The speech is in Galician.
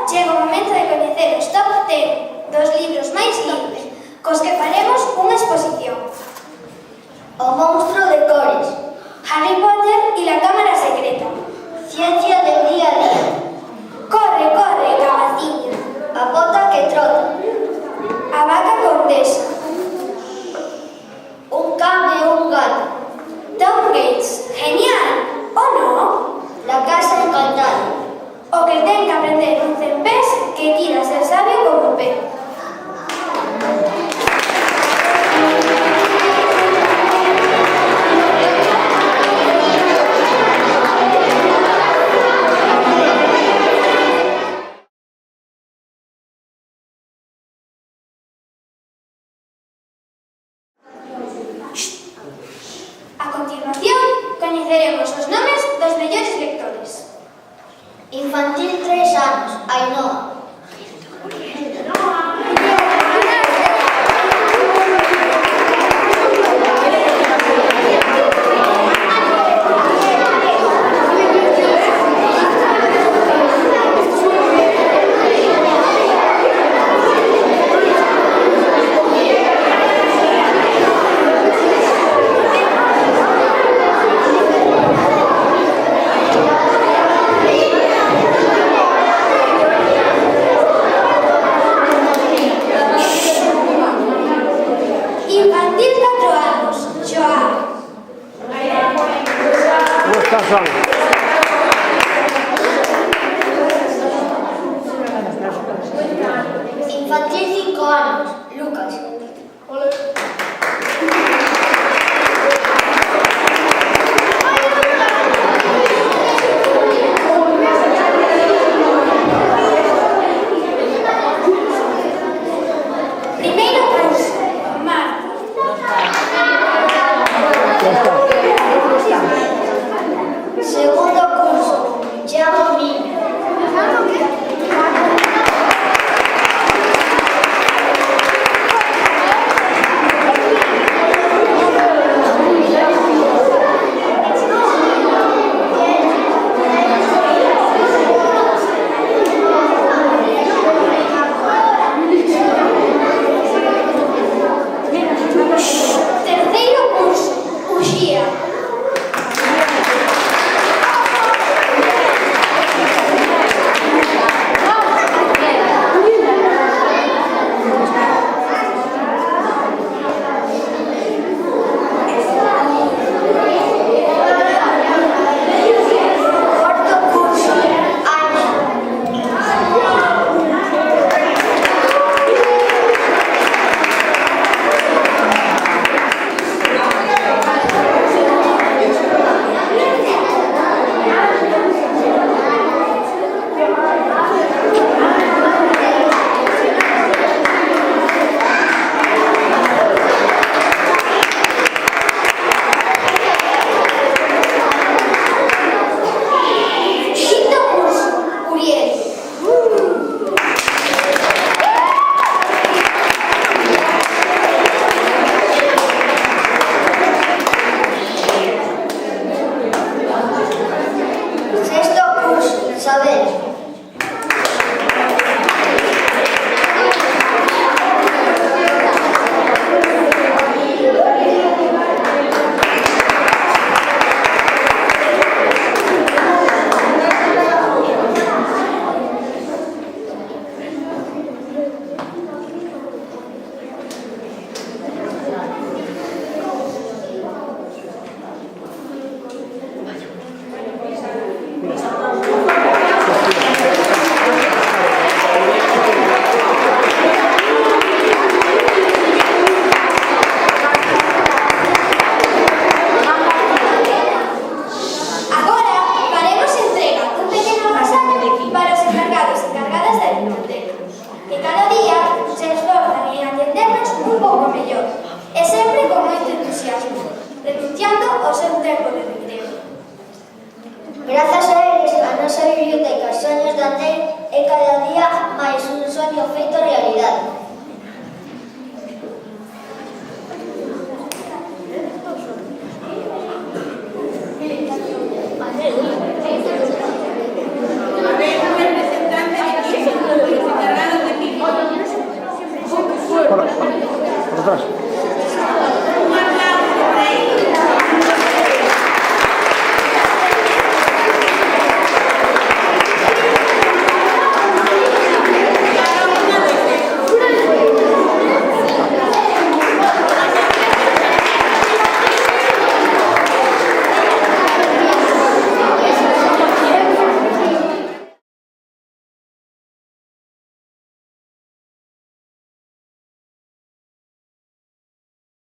chega o momento de coñecer os top 10 dos libros máis lidos, cos que faremos unha exposición. O monstro de cores, Harry Potter y la cámara secreta. ciencia del día a día, Corre, corre, cabaciña. a bota que trota, A vaca condesa. un can e un gato, Tom Gates. Genial, ¿o no? la casa encantada, O que ten que aprender un cempés que quira ser sabio como un pez. A continuación, coñeceremos os nomes dos mellores lectores. infantil 3 anos, Ainhoa, Infantil 4 anos, Joao. ¿Cómo estás, Juan?